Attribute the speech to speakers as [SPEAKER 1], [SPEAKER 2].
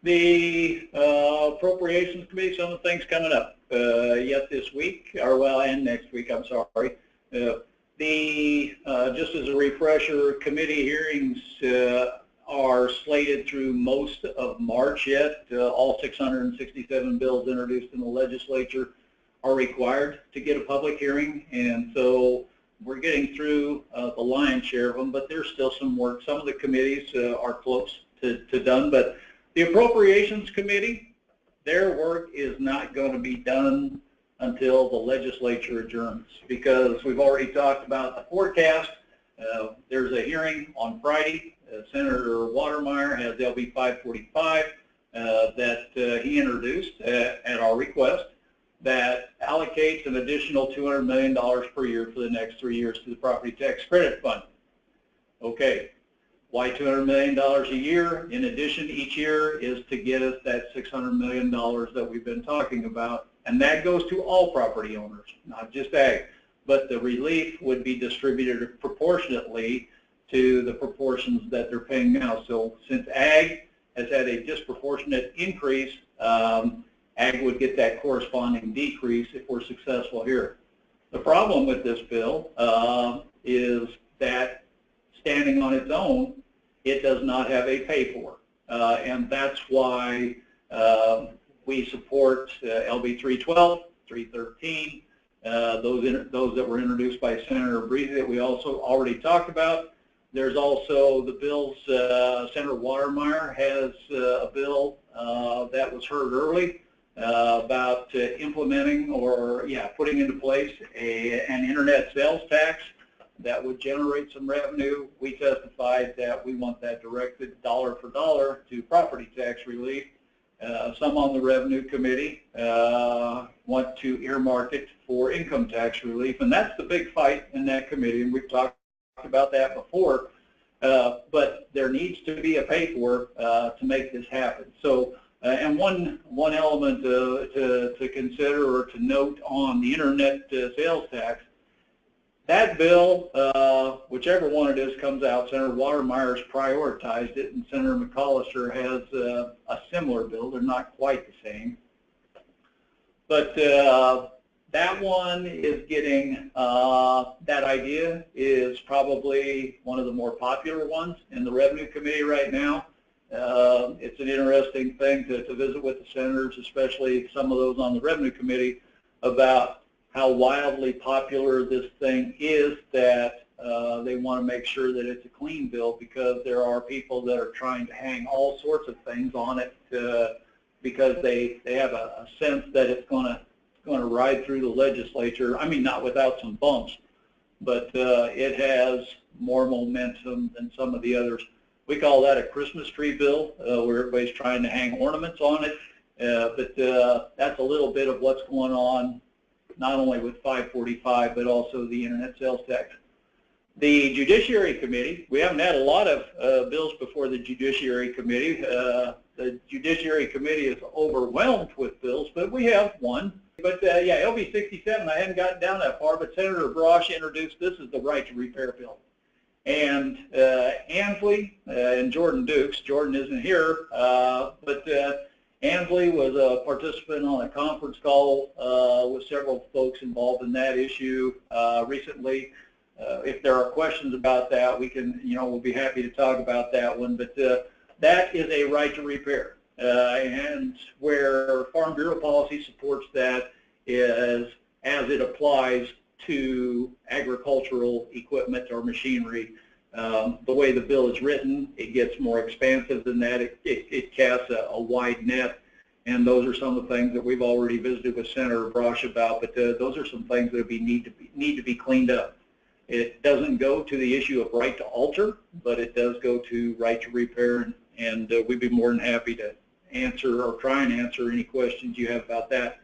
[SPEAKER 1] The Appropriations Committee, some of the things coming up yet this week, or well, and next week, I'm sorry. Just as a refresher, committee hearings are slated through most of March yet. All 667 bills introduced in the legislature are required to get a public hearing, and so we're getting through the lion's share of them, but there's still some work. Some of the committees are close to done, but the Appropriations Committee, their work is not going to be done until the legislature adjourns, because we've already talked about the forecast. There's a hearing on Friday. Senator Watermeyer has LB 545 that he introduced at our request that allocates an additional $200 million per year for the next 3 years to the Property Tax Credit Fund. Okay, why $200 million a year? In addition, each year is to get us that $600 million that we've been talking about, and that goes to all property owners, not just ag. But the relief would be distributed proportionately to the proportions that they're paying now. So since ag has had a disproportionate increase, ag would get that corresponding decrease if we're successful here. The problem with this bill is that standing on its own, it does not have a pay for. And that's why we support LB 312, 313, those that were introduced by Senator Breeze that we also already talked about. There's also the bills, Senator Watermeyer has a bill that was heard early about implementing or putting into place an internet sales tax that would generate some revenue. We testified that we want that directed dollar for dollar to property tax relief. Some on the Revenue Committee want to earmark it for income tax relief, and that's the big fight in that committee, and we've talked about that before, but there needs to be a pay for to make this happen. So, and one element to consider or to note on the internet sales tax, that bill, whichever one it is comes out, Senator Watermeyer's prioritized it, and Senator McCollister has a similar bill. They're not quite the same. But that one is getting, that idea is probably one of the more popular ones in the Revenue Committee right now. It's an interesting thing to visit with the senators, especially some of those on the Revenue Committee, about how wildly popular this thing is, that they want to make sure that it's a clean bill, because there are people that are trying to hang all sorts of things on it because they have a sense that it's going to ride through the legislature. I mean, not without some bumps, but it has more momentum than some of the others. We call that a Christmas tree bill, where everybody's trying to hang ornaments on it, but that's a little bit of what's going on, not only with 545, but also the internet sales tax. The Judiciary Committee, we haven't had a lot of bills before the Judiciary Committee. The Judiciary Committee is overwhelmed with bills, but we have one. But yeah, LB 67, I hadn't gotten down that far, but Senator Brosh introduced this as the right to repair bill. And Ansley and Jordan Dukes, Jordan isn't here, but Ansley was a participant on a conference call with several folks involved in that issue recently. If there are questions about that, we can, we'll be happy to talk about that one. But that is a right to repair, and where Farm Bureau policy supports that is as it applies to agricultural equipment or machinery. The way the bill is written, it gets more expansive than that. It casts a wide net, and those are some of the things that we've already visited with Senator Brosh about. But those are some things that need to be cleaned up. It doesn't go to the issue of right to alter, but it does go to right to repair, and we'd be more than happy to answer or try and answer any questions you have about that.